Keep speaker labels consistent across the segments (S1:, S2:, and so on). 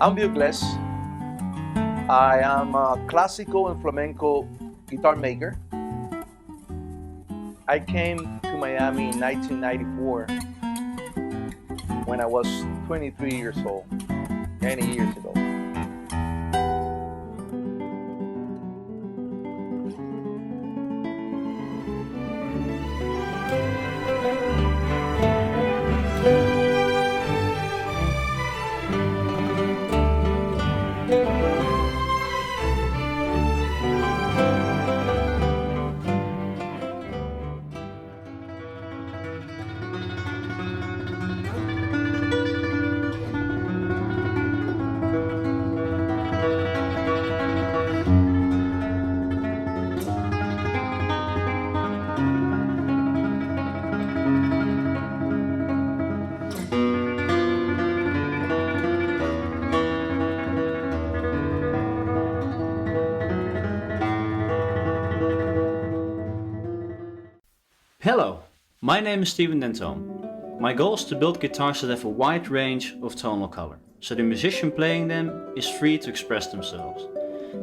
S1: I'm Bill Glass. I am a classical and flamenco guitar maker. I came to Miami in 1994 when I was 23 years old, many years ago.
S2: Hello, my name is Steven Dentone. My goal is to build guitars that have a wide range of tonal color, so the musician playing them is free to express themselves.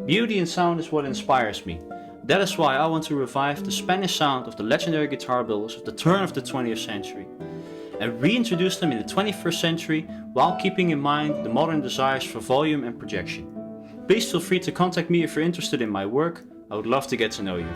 S2: Beauty and sound is what inspires me. That is why I want to revive the Spanish sound of the legendary guitar builders of the turn of the 20th century and reintroduce them in the 21st century while keeping in mind the modern desires for volume and projection. Please feel free to contact me if you're interested in my work. I would love to get to know you.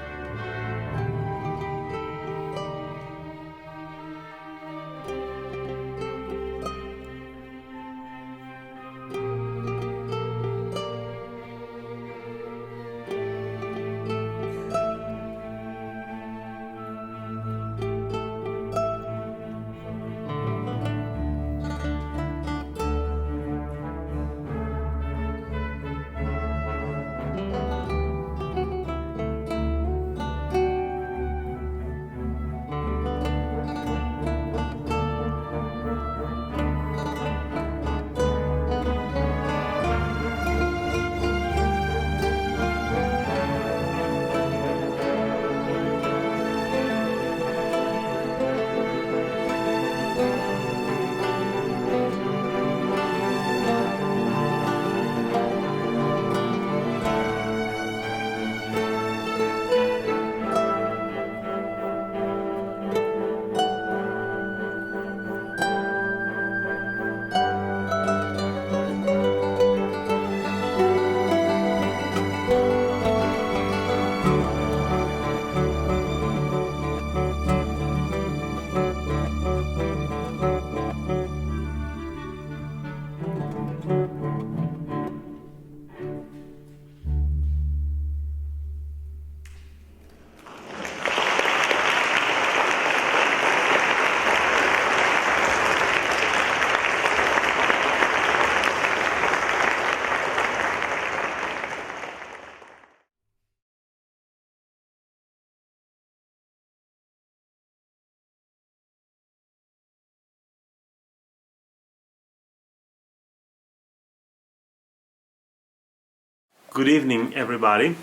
S3: Good evening, everybody.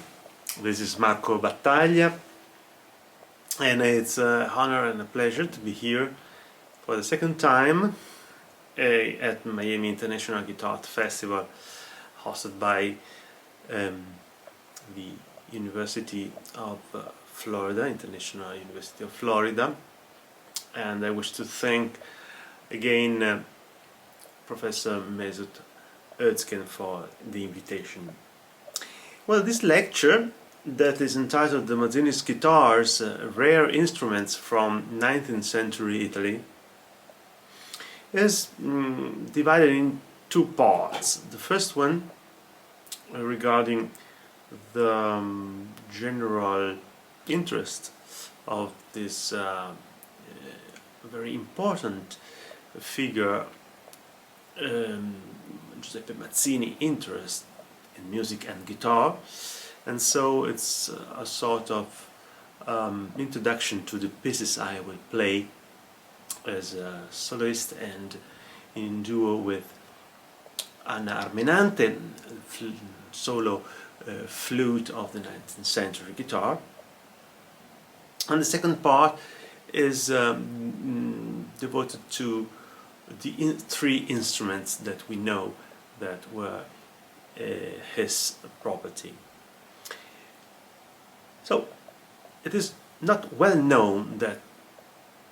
S3: This is Marco Battaglia, and it's an honor and a pleasure to be here for the second time at Miami International Guitar Festival, hosted by the University of Florida, International University of Florida. And I wish to thank again Professor Mesut Özgen for the invitation. Well, this lecture that is entitled The Mazzini's Guitars, Rare Instruments from 19th Century Italy, is divided in two parts. The first one regarding the general interest of this very important figure, Giuseppe Mazzini, interest in music and guitar, and so it's a sort of introduction to the pieces I will play as a soloist and in duo with Anna Armenante, solo flute of the 19th century guitar. And the second part is devoted to the three instruments that we know that were his property. So it is not well known that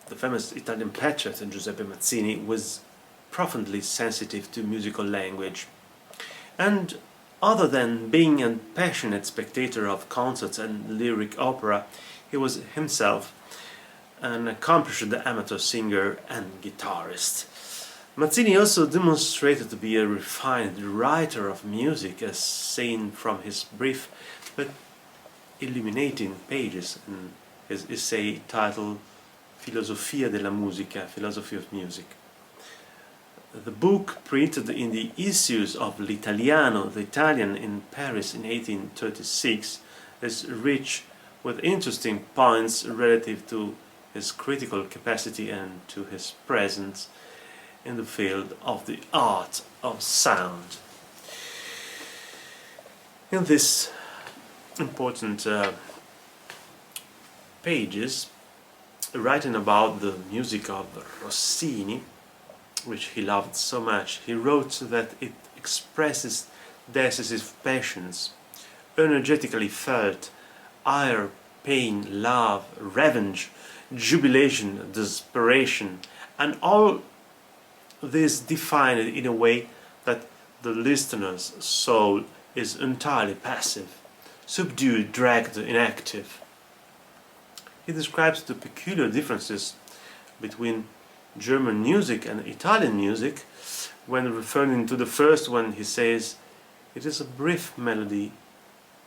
S3: the famous Italian patriot Giuseppe Mazzini was profoundly sensitive to musical language, and other than being a passionate spectator of concerts and lyric opera, he was himself an accomplished amateur singer and guitarist. Mazzini also demonstrated to be a refined writer of music, as seen from his brief but illuminating pages in his essay titled Filosofia della Musica, Philosophy of Music. The book, printed in the issues of L'Italiano, the Italian, in Paris in 1836, is rich with interesting points relative to his critical capacity and to his presence in the field of the art of sound. In this important pages, writing about the music of Rossini, which he loved so much, he wrote that it expresses decisive passions, energetically felt, ire, pain, love, revenge, jubilation, desperation, and all this defined in a way that the listener's soul is entirely passive, subdued, dragged, inactive. He describes the peculiar differences between German music and Italian music. When referring to the first one, he says, "It is a brief melody,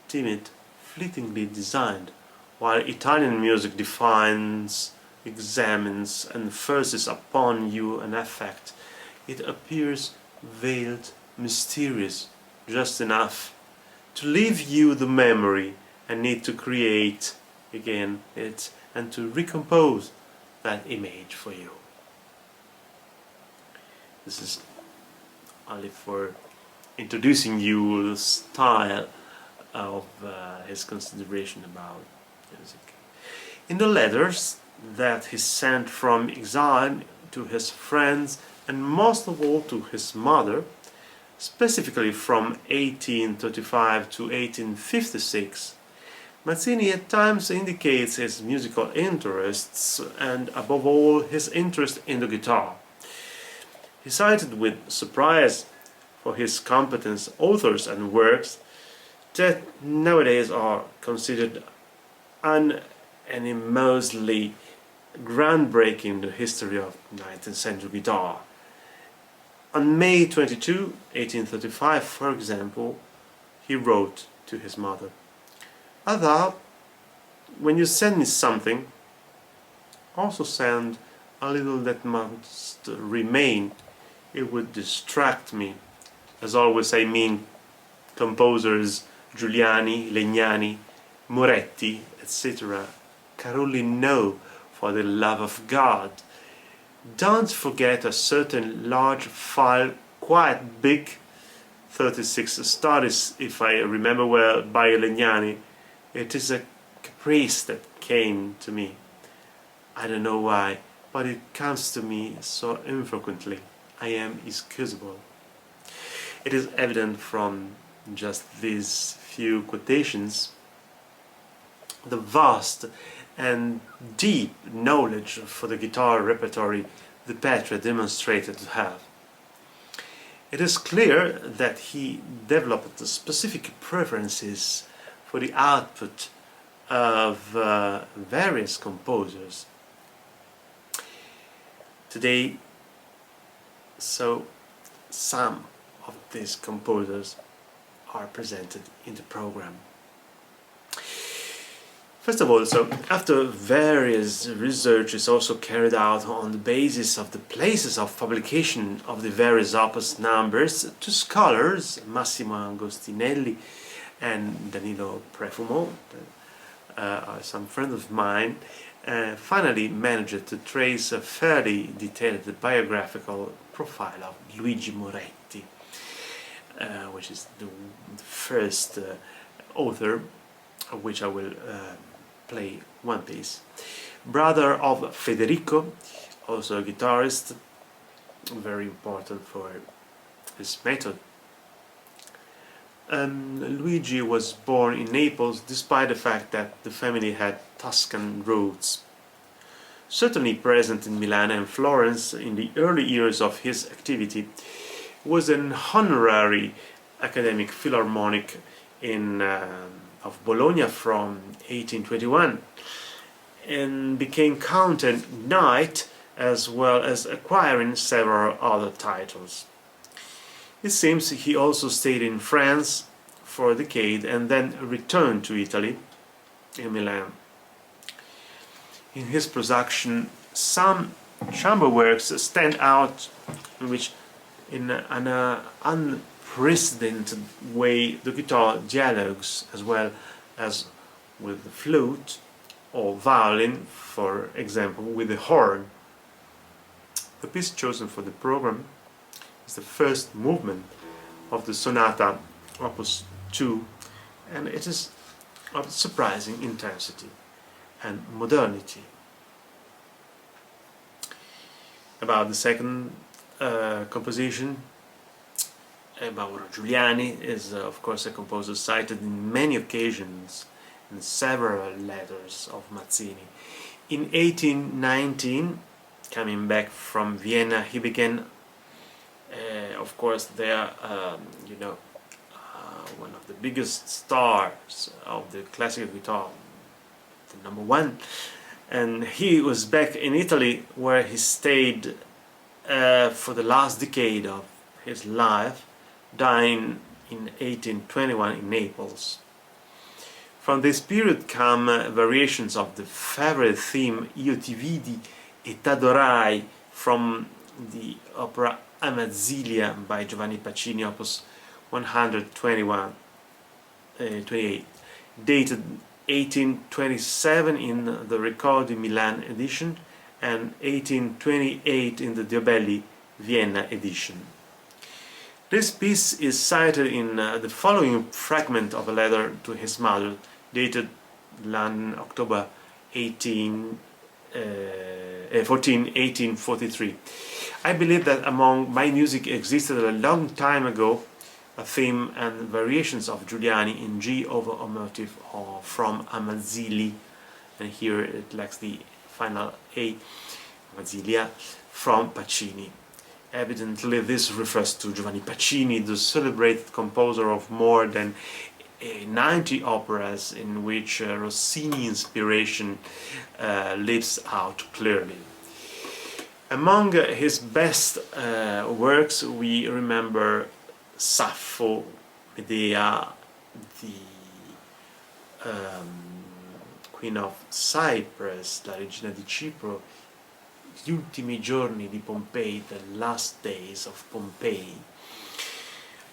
S3: timid, fleetingly designed, while Italian music defines, examines, and forces upon you an effect. It appears veiled, mysterious, just enough to leave you the memory and need to create again it and to recompose that image for you." This is only for introducing you the style of his consideration about music. In the letters that he sent from exile to his friends, and most of all to his mother, specifically from 1835 to 1856, Mazzini at times indicates his musical interests and above all his interest in the guitar. He cited with surprise for his competence authors and works that nowadays are considered unanimously groundbreaking in the history of 19th century guitar. On May 22, 1835, for example, he wrote to his mother, "Ada, when you send me something, also send a little that must remain. It would distract me. As always, I mean composers Giuliani, Legnani, Moretti, etc. Carulli, no, for the love of God. Don't forget a certain large file, quite big, 36 studies, if I remember well, by Legnani. It is a caprice that came to me. I don't know why, but it comes to me so infrequently. I am excusable. It is evident from just these few quotations the vast and deep knowledge for the guitar repertory the Petre demonstrated to have. It is clear that he developed specific preferences for the output of various composers. Today, some of these composers are presented in the program. First of all, after various research is also carried out on the basis of the places of publication of the various opus numbers, two scholars, Massimo Agostinelli and Danilo Prefumo, some friend of mine, finally managed to trace a fairly detailed biographical profile of Luigi Moretti, which is the first author, of which I will play one piece. Brother of Federico, also a guitarist, very important for his method. Luigi was born in Naples despite the fact that the family had Tuscan roots. Certainly present in Milan and Florence in the early years of his activity, was an honorary academic philharmonic of Bologna from 1821 and became Count Knight, as well as acquiring several other titles. It seems he also stayed in France for a decade and then returned to Italy, in Milan. In his production, some chamber works stand out in which, in an unprecedented way, the guitar dialogues as well as with the flute or violin, for example, with the horn. The piece chosen for the program is the first movement of the Sonata Opus 2, and it is of surprising intensity and modernity. About the second composition, Mauro Giuliani is of course a composer cited in many occasions in several letters of Mazzini. In 1819, coming back from Vienna, he began of course there, one of the biggest stars of the classical guitar, the number one, and he was back in Italy where he stayed for the last decade of his life, dying in 1821 in Naples. From this period come variations of the favorite theme Io ti vidi e t'adorai from the opera Amazilia by Giovanni Pacini, opus 128, dated 1827 in the Ricordi Milan edition and 1828 in the Diabelli Vienna edition. This piece is cited in the following fragment of a letter to his mother, dated London, October 1843. I believe that among my music existed a long time ago a theme and variations of Giuliani in G over a motive or from Amazzili, and here it lacks the final A, Amazilia, from Pacini. Evidently this refers to Giovanni Pacini, the celebrated composer of more than 90 operas in which Rossini inspiration lives out clearly. Among his best works we remember Sappho, Medea, the Queen of Cyprus, La Regina di Cipro, Gli ultimi giorni di Pompei, the last days of Pompeii.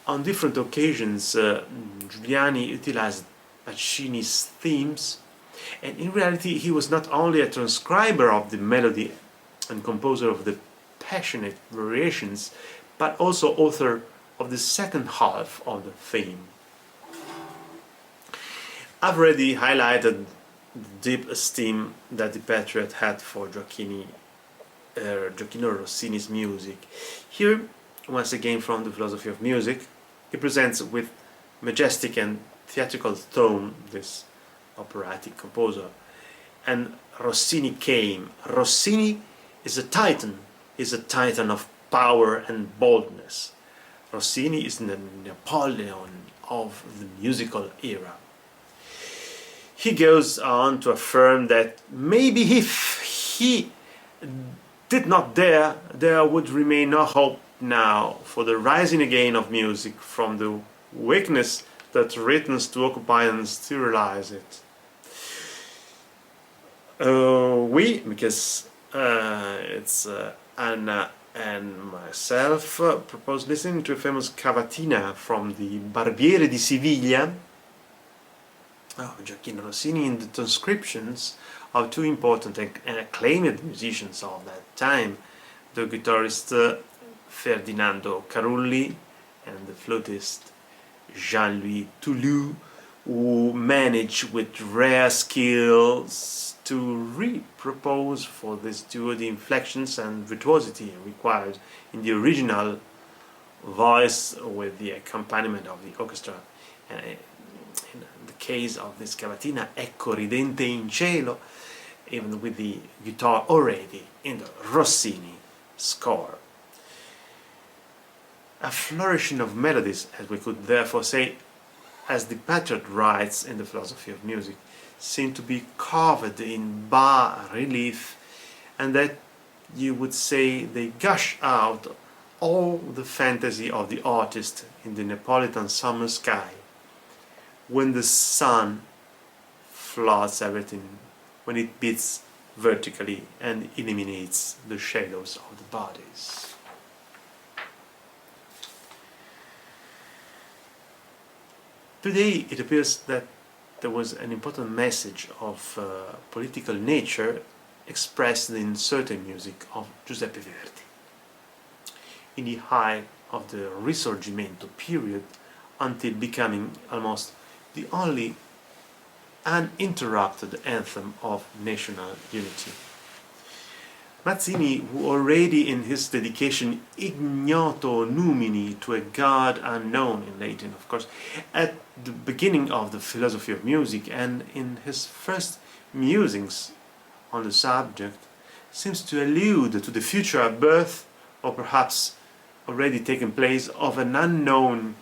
S3: On different occasions, Giuliani utilized Pacini's themes, and in reality he was not only a transcriber of the melody and composer of the passionate variations, but also author of the second half of the theme. I've already highlighted the deep esteem that the patriot had for Gioacchino Rossini's music. Here, once again from the philosophy of music, he presents with majestic and theatrical tone this operatic composer. And Rossini came. Rossini is a titan of power and boldness. Rossini is the Napoleon of the musical era. He goes on to affirm that maybe if he did not dare, there would remain no hope now for the rising again of music from the weakness that threatens to occupy and sterilize it. Because it's Anna and myself propose listening to a famous cavatina from the Barbiere di Siviglia. Gioacchino Rossini, in the transcriptions of two important and acclaimed musicians of that time, the guitarist Ferdinando Carulli and the flautist Jean-Louis Toulouse, who managed with rare skills to repropose for this duo the inflections and virtuosity required in the original voice with the accompaniment of the orchestra. In the case of this cavatina, Ecco ridente in cielo, even with the guitar already in the Rossini score. A flourishing of melodies, as we could therefore say, as the patriot writes in the philosophy of music, seem to be carved in bas-relief, and that you would say they gush out all the fantasy of the artist in the Neapolitan summer sky, when the sun floods everything, when it beats vertically and eliminates the shadows of the bodies. Today it appears that there was an important message of political nature expressed in certain music of Giuseppe Verdi. In the height of the Risorgimento period, until becoming almost the only uninterrupted anthem of national unity. Mazzini, who already in his dedication Ignoto Numini, to a God unknown in Latin, of course, at the beginning of the philosophy of music and in his first musings on the subject, seems to allude to the future birth, or perhaps already taken place, of an unknown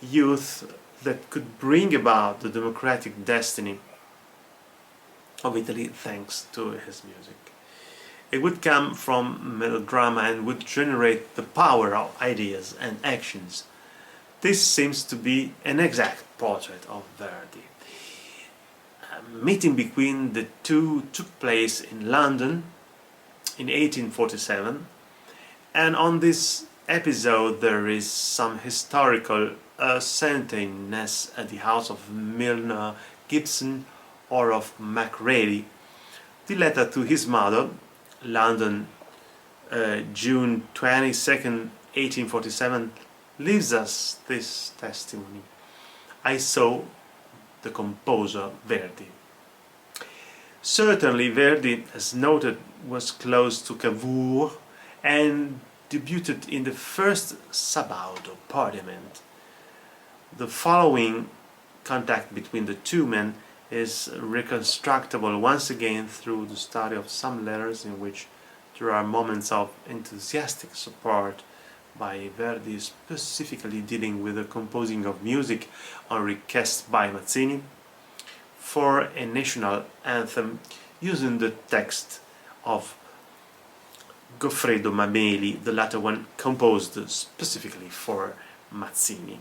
S3: youth that could bring about the democratic destiny of Italy thanks to his music. It would come from melodrama and would generate the power of ideas and actions. This seems to be an exact portrait of Verdi. A meeting between the two took place in London in 1847, and on this episode there is some historical certainness at the house of Milner, Gibson, or of Macready. The letter to his mother, London, June 22nd, 1847, leaves us this testimony. I saw the composer Verdi. Certainly Verdi, as noted, was close to Cavour and debuted in the first Sabaudo Parliament. The following contact between the two men is reconstructible once again through the study of some letters in which there are moments of enthusiastic support by Verdi, specifically dealing with the composing of music on request by Mazzini for a national anthem using the text of Goffredo Mameli, the latter one composed specifically for Mazzini.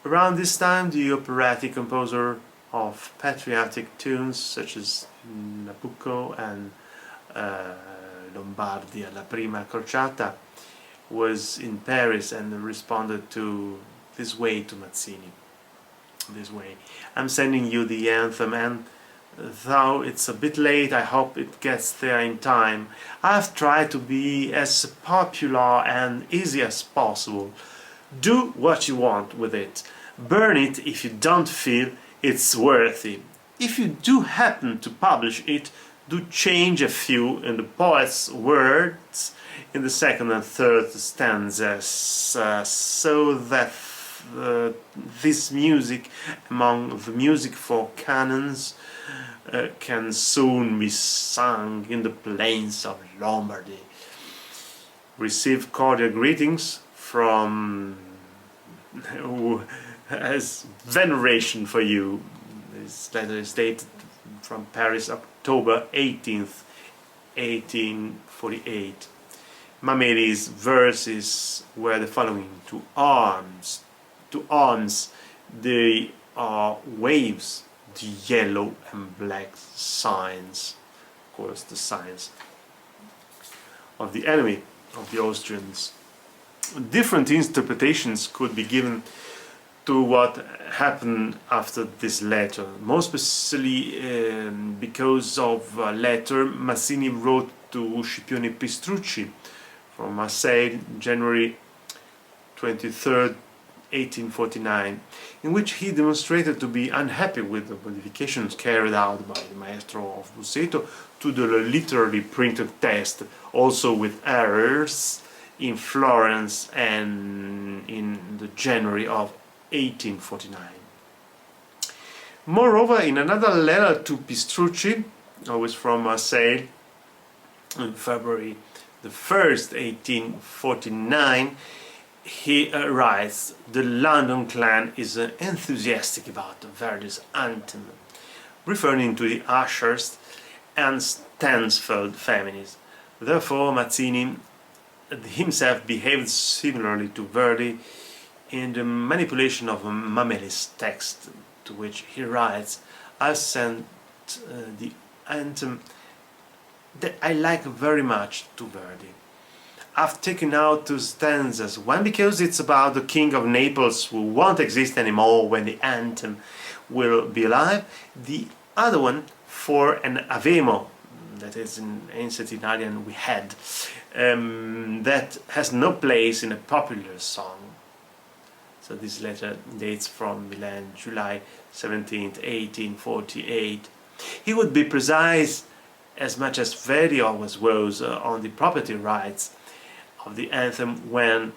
S3: Around this time, the operatic composer of patriotic tunes such as Nabucco and Lombardi alla prima crociata was in Paris and responded to this way to Mazzini. This way. I'm sending you the anthem, and though it's a bit late, I hope it gets there in time. I've tried to be as popular and easy as possible. Do what you want with it. Burn it if you don't feel it's worthy. If you do happen to publish it, do change a few in the poet's words in the second and third stanzas, so that this music among the music for cannons can soon be sung in the plains of Lombardy. Receive cordial greetings from who has veneration for you. This letter is dated from Paris, October 18th, 1848. Mameli's verses were the following: to arms, they are waves, the yellow and black signs, of course the signs of the enemy of the Austrians. Different interpretations could be given to what happened after this letter, most especially because of a letter Mazzini wrote to Scipione Pistrucci from Marseille, January 23rd, 1849, in which he demonstrated to be unhappy with the modifications carried out by the maestro of Busseto to the literally printed text, also with errors in Florence and in the January of 1849. Moreover, in another letter to Pistrucci, always from Marseille, on February the 1st, 1849, he writes, "The London clan is enthusiastic about Verdi's anthem," referring to the Ashurst and Stansfeld families. Therefore, Mazzini himself behaved similarly to Verdi in the manipulation of Mameli's text, to which he writes, "I sent the anthem that I like very much to Verdi. I've taken out 2 stanzas, one because it's about the King of Naples who won't exist anymore when the anthem will be alive, the other one for an Avemo, that is in ancient Italian we had, that has no place in a popular song." So this letter dates from Milan, July 17th, 1848. He would be precise as much as Verdi always was on the property rights of the anthem when,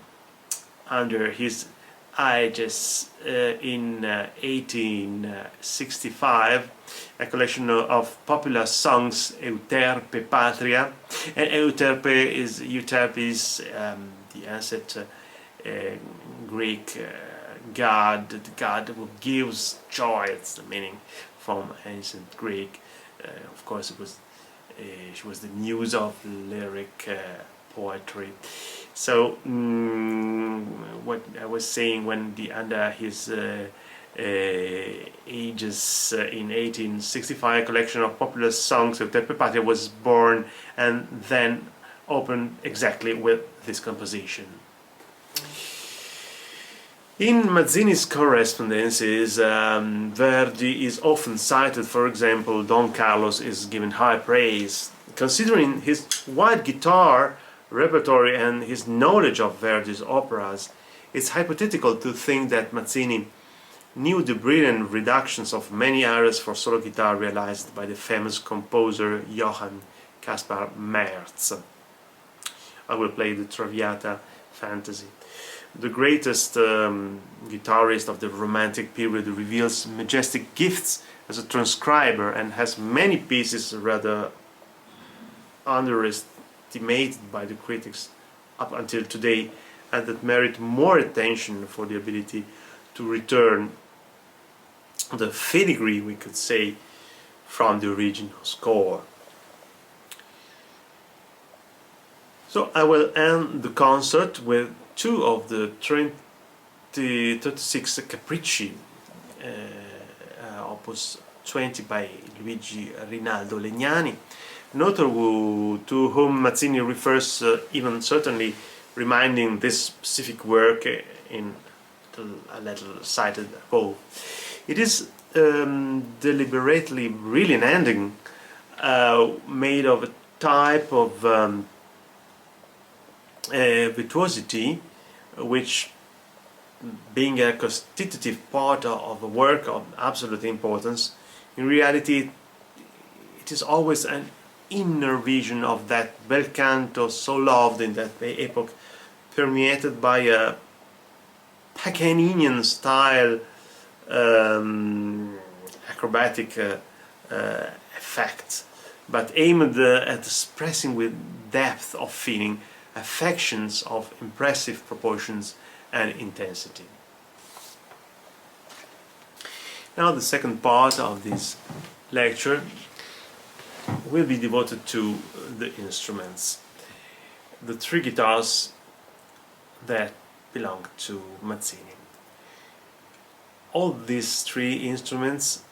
S3: under his aegis in 1865, a collection of popular songs, Euterpe Patria, and Euterpe is the ancestor Greek god, the god who gives joy. It's the meaning from ancient Greek. Of course, she was the muse of lyric poetry. So what I was saying, when under his aegis in 1865, a collection of popular songs, Euterpe Patria, was born and then opened exactly with this composition. In Mazzini's correspondences, Verdi is often cited. For example, Don Carlos is given high praise. Considering his wide guitar repertoire and his knowledge of Verdi's operas, it's hypothetical to think that Mazzini knew the brilliant reductions of many arias for solo guitar realized by the famous composer Johann Caspar Merz. I will play the Traviata Fantasy. The greatest guitarist of the Romantic period reveals majestic gifts as a transcriber and has many pieces rather underestimated by the critics up until today, and that merit more attention for the ability to return the filigree, we could say, from the original score. So I will end the concert with 2 of the 36 Capricci, opus 20 by Luigi Rinaldo Legnani, an author to whom Mazzini refers even certainly reminding this specific work in a letter cited above. It is deliberately brilliant ending, made of a type of virtuosity which being a constitutive part of a work of absolute importance, in reality it is always an inner vision of that bel canto so loved in that epoch, permeated by a Paganinian style acrobatic effects, but aimed at expressing with depth of feeling affections of impressive proportions and intensity. Now the second part of this lecture will be devoted to the instruments, the three guitars that belong to Mazzini. All these three instruments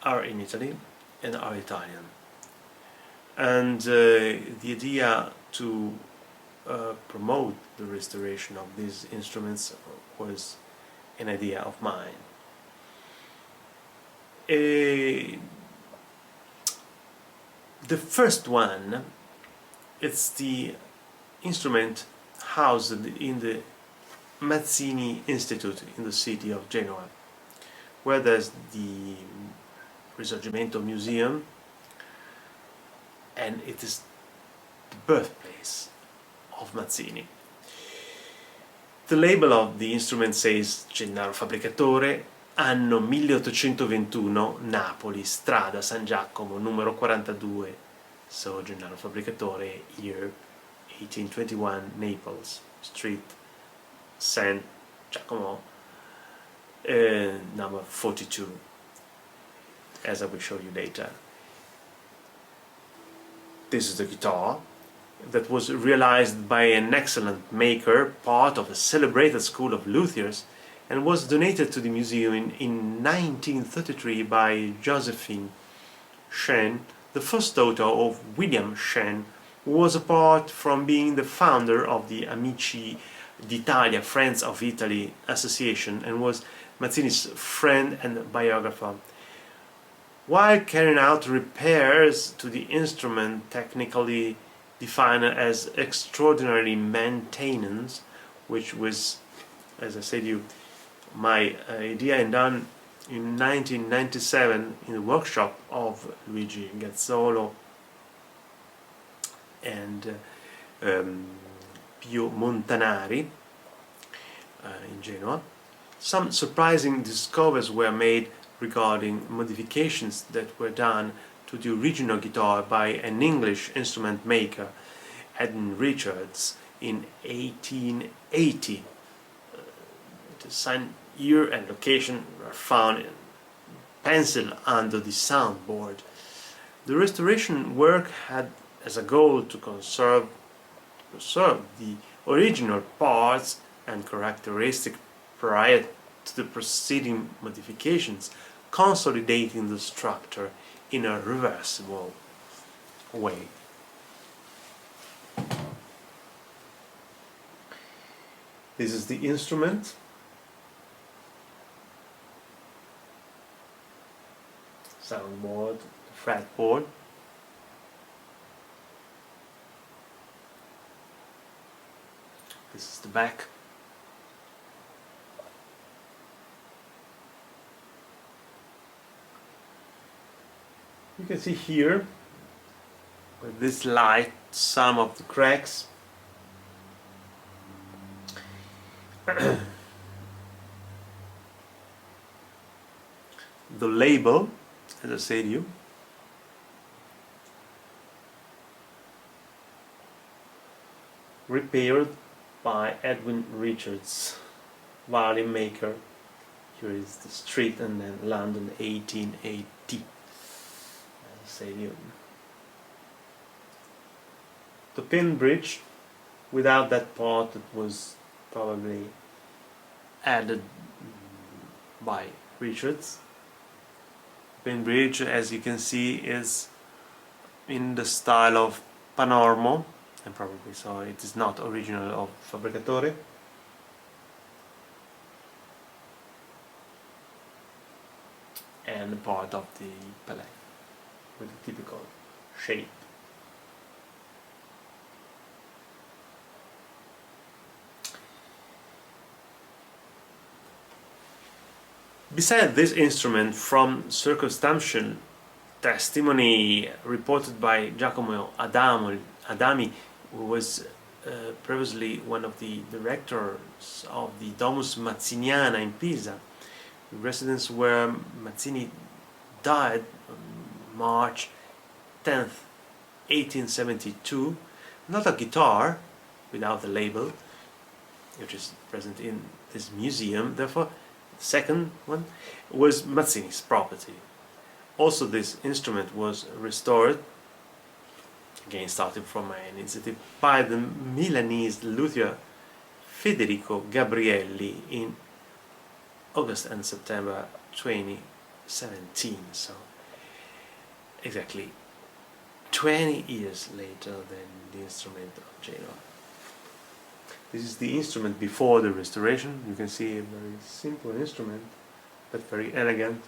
S3: are in Italy and are Italian, and the idea to promote the restoration of these instruments was an idea of mine. The first one, it's the instrument housed in the Mazzini Institute in the city of Genoa, where there's the Risorgimento Museum, and it is the birthplace of Mazzini. The label of the instrument says Gennaro Fabbricatore, anno 1821, Napoli, strada San Giacomo, numero 42. So Gennaro Fabbricatore, year 1821, Naples, street San Giacomo, number 42, as I will show you later. This is the guitar that was realized by an excellent maker, part of a celebrated school of luthiers, and was donated to the museum in 1933 by Josephine Chen, the first daughter of William Chen, who was apart from being the founder of the Amici d'Italia, Friends of Italy Association, and was Mazzini's friend and biographer. While carrying out repairs to the instrument, technically defined as extraordinary maintenance, which was, as I said you, my idea, and done in 1997 in the workshop of Luigi Gazzolo and Pio Montanari in Genoa. Some surprising discoveries were made regarding modifications that were done to the original guitar by an English instrument maker, Edwin Richards, in 1880. The signed year and location are found in pencil under the soundboard. The restoration work had as a goal to conserve the original parts and characteristics prior to the preceding modifications, consolidating the structure in a reversible way. This is the instrument. Soundboard, fretboard. This is the back. You can see here with this light some of the cracks. The label, as I said to you, repaired by Edwin Richards, violin maker. Here is the street, and then London, 1880. As I said to you, the pin bridge, without that part that was probably added by Richards. Pin bridge, as you can see, is in the style of Panormo, and probably so it is not original of Fabbricatore. And part of the palette with the typical shape. Besides this instrument, from circumstantial testimony reported by Giacomo Adami, who was previously one of the directors of the Domus Mazziniana in Pisa, the residence where Mazzini died on March 10th, 1872, not a guitar without the label, which is present in this museum. Therefore, the second one was Mazzini's property. Also, this instrument was restored, again starting from my initiative, by the Milanese luthier Federico Gabrielli in August and September 2017. So exactly 20 years later than the instrument of Genoa. This is the instrument before the restoration. You can see a very simple instrument, but very elegant.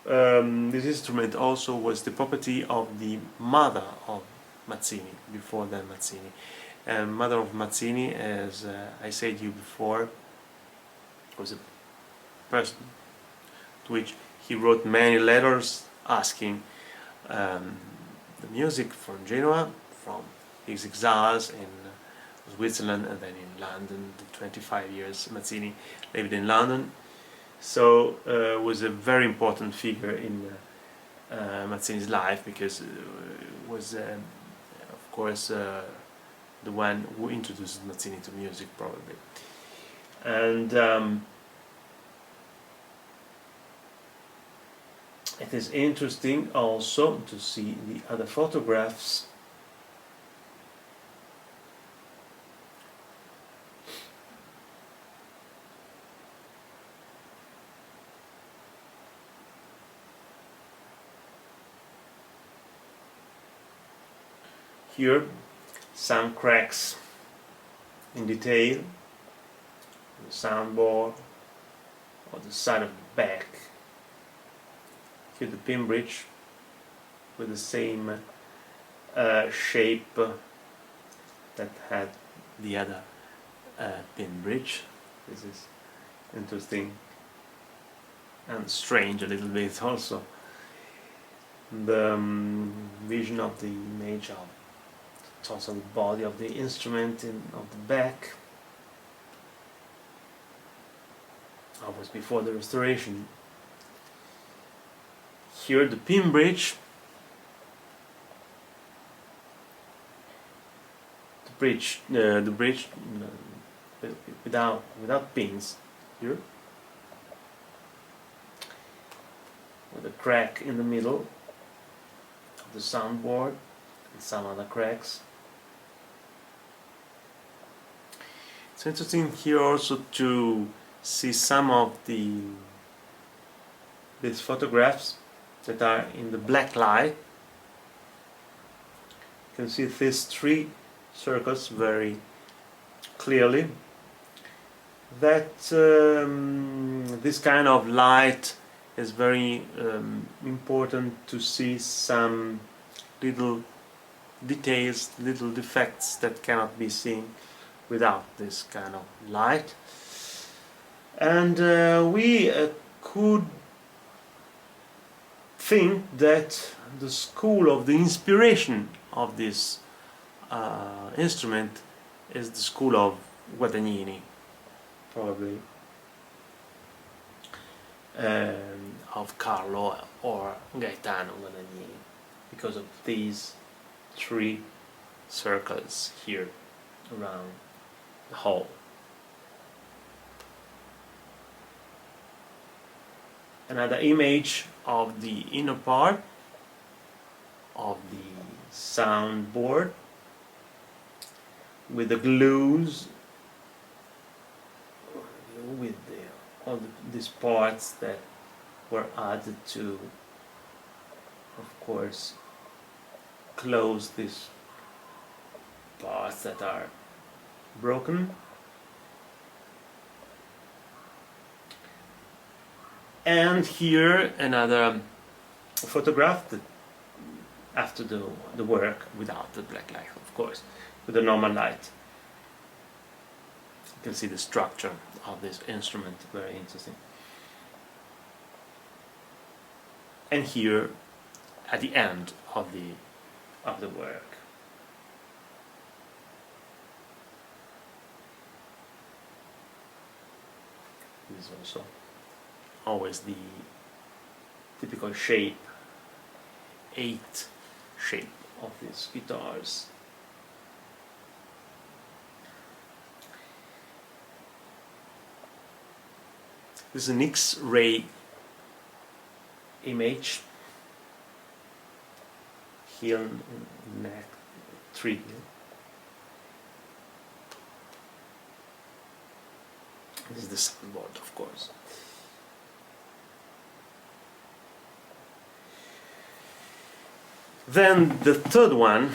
S3: This instrument also was the property of the mother of Mazzini, before then Mazzini. And mother of Mazzini, as I said to you before, was a person to which he wrote many letters asking the music from Genoa, from his exiles in Switzerland and then in London. The 25 years Mazzini lived in London, so was a very important figure in Mazzini's life, because was of course the one who introduced Mazzini to music, probably. And it is interesting also to see the other photographs. Here, some cracks in detail, the soundboard, or the side of the back. Here the pin bridge with the same shape that had the other pin bridge. This is interesting and strange a little bit also. The vision of the image of the total body of the instrument of the back. That was before the restoration. Here the pin bridge, the bridge without pins here, with a crack in the middle of the soundboard and some other cracks. It's interesting here also to see some of these photographs that are in the black light. You can see these three circles very clearly. That this kind of light is very important to see some little details, little defects that cannot be seen without this kind of light. And we could think that the school of the inspiration of this instrument is the school of Guadagnini, probably, of Carlo or Gaetano Guadagnini, because of these three circles here around the hole. Another image of the inner part of the soundboard with the glues, with all these parts that were added to, of course, close these parts that are broken. And here another photograph that after the work, without the black light, of course, with the normal light. You can see the structure of this instrument, very interesting. and here at the end of the work. This is also always the typical shape, 8 shape of these guitars. This is an X-ray image here in neck 3D. This is the soundboard, of course. Then the third one,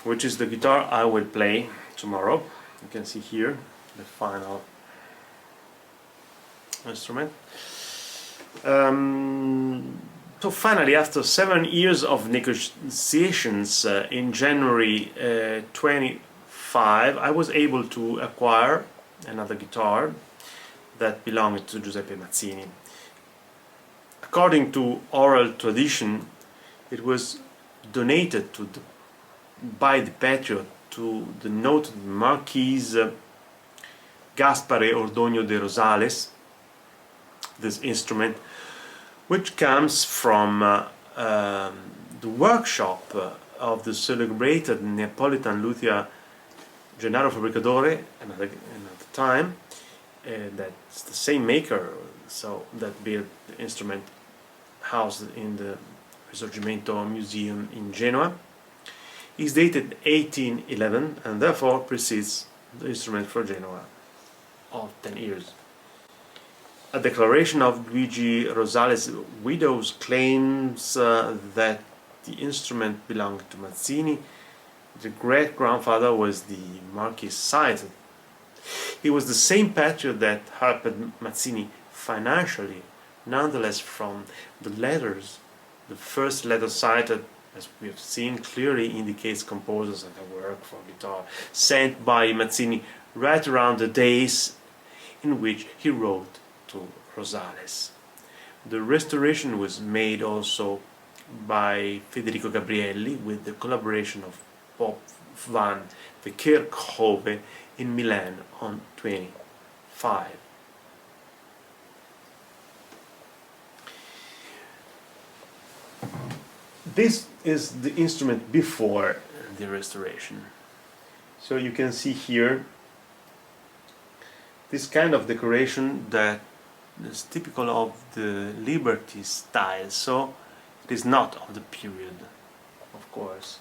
S3: which is the guitar I will play tomorrow. You can see here the final instrument. So finally, after 7 years of negotiations, in January 25, I was able to acquire another guitar that belonged to Giuseppe Mazzini. According to oral tradition, it was donated by the patriot to the noted Marquis Gaspare Ordonio de Rosales, this instrument, which comes from the workshop of the celebrated Neapolitan luthier Gennaro Fabbricatore, another time, that's the same maker, so that built the instrument housed in the Risorgimento Museum in Genoa. Is dated 1811 and therefore precedes the instrument for Genoa of 10 years. A declaration of Luigi Rosales' widow's claims that the instrument belonged to Mazzini. The great-grandfather was the Marquis cited. He was the same patriot that helped Mazzini financially. Nonetheless, from the letters, the first letter cited, as we have seen, clearly indicates composers and their work for guitar, sent by Mazzini right around the days in which he wrote to Rosales. The restoration was made also by Federico Gabrielli with the collaboration of Pop van de Kerkhove in Milan on 25. This is the instrument before the restoration. So you can see here this kind of decoration that is typical of the Liberty style, so it is not of the period, of course,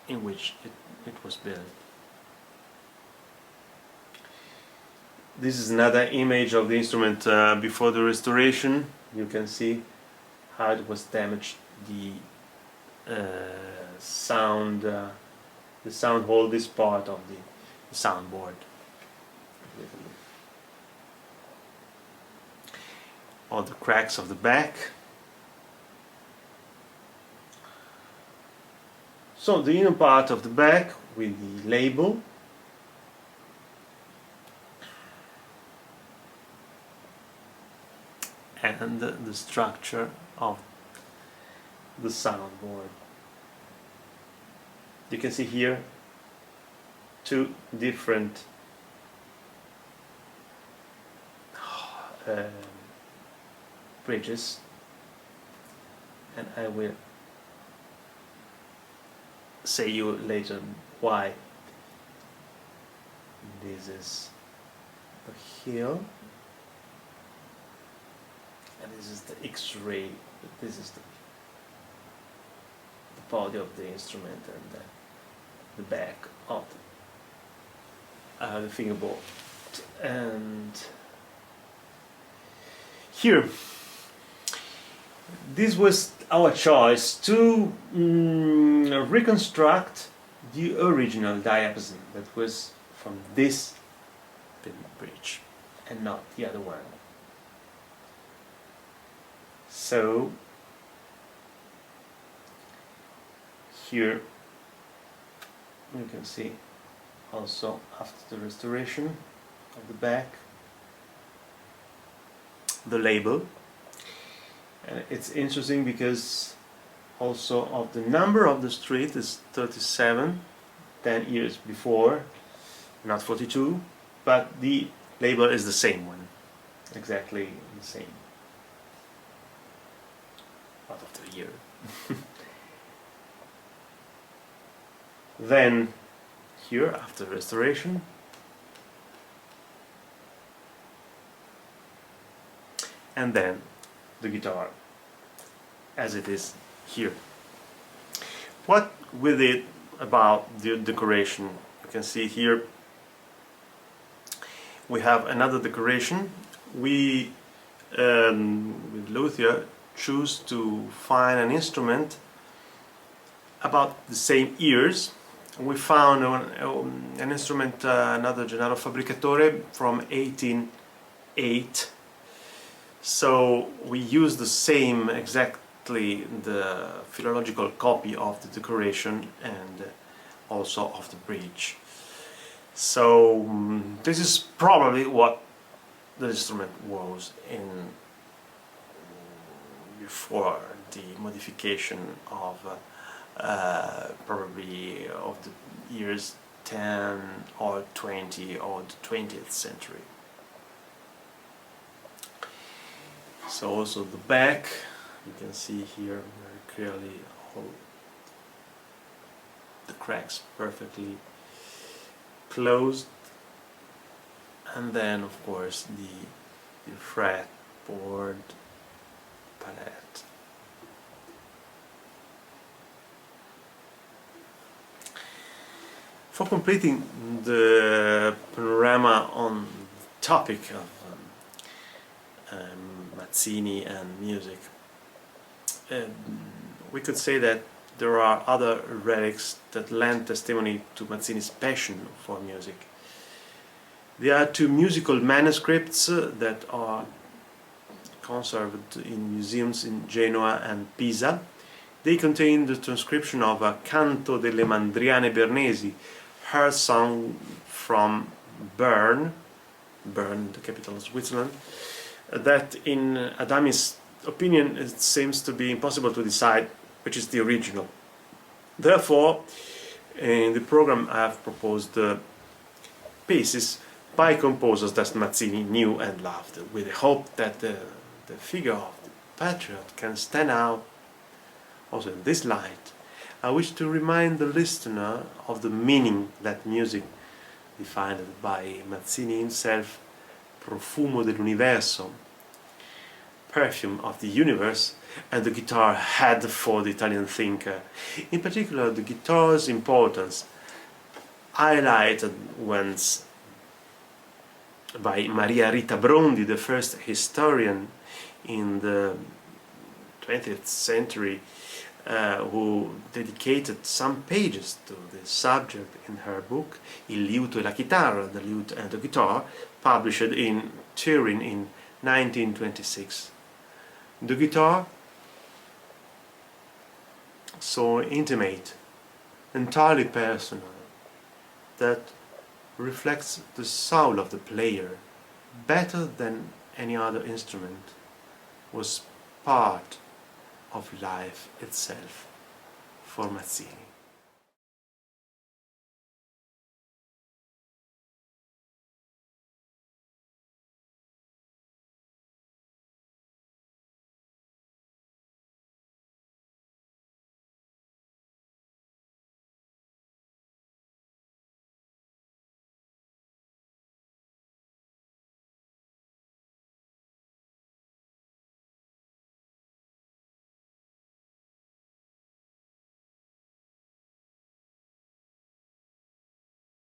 S3: in which it was built. This is another image of the instrument before the restoration. You can see how it was damaged. The sound hole, this part of the soundboard. All the cracks of the back. So the inner part of the back with the label. And the structure of the soundboard. You can see here two different bridges, and I will say you later why. This is the heel, and this is the X-ray. This is the body of the instrument and the back of the fingerboard. And here, this was our choice to reconstruct the original diapason that was from this pin bridge and not the other one. So here you can see also after the restoration of the back the label, And it's interesting because also of the number of the street is 37, 10 years before, not 42, but the label is the same one, exactly the same. Out of the year. Then here, after restoration, and then the guitar as it is here. What with it about the decoration? You can see here we have another decoration. We with luthier choose to find an instrument about the same years. We found an instrument, another Gennaro Fabbricatore from 1808. So we use the same, exactly the philological copy of the decoration and also of the bridge. So this is probably what the instrument was in before the modification of probably of the years 10 or 20 or the 20th century. So also the back, you can see here very clearly all the cracks perfectly closed, and then of course the fretboard palette. For completing the panorama on the topic of Mazzini and music, we could say that there are other relics that lend testimony to Mazzini's passion for music. There are two musical manuscripts that are conserved in museums in Genoa and Pisa. They contain the transcription of a Canto delle Mandriane Bernesi, her song from Bern, the capital of Switzerland, that in Adami's opinion it seems to be impossible to decide which is the original. Therefore, in the program I have proposed pieces by composers that Mazzini knew and loved, with the hope that the figure of the patriot can stand out also in this light. I wish to remind the listener of the meaning that music, defined by Mazzini himself, profumo dell'universo, perfume of the universe, and the guitar had for the Italian thinker. In particular, the guitar's importance, highlighted once by Maria Rita Brondi, the first historian in the 20th century, who dedicated some pages to the subject in her book Il liuto e la chitarra, the lute and the guitar, published in Turin in 1926. The guitar, so intimate, entirely personal, that reflects the soul of the player better than any other instrument, was part of life itself for Mazzini.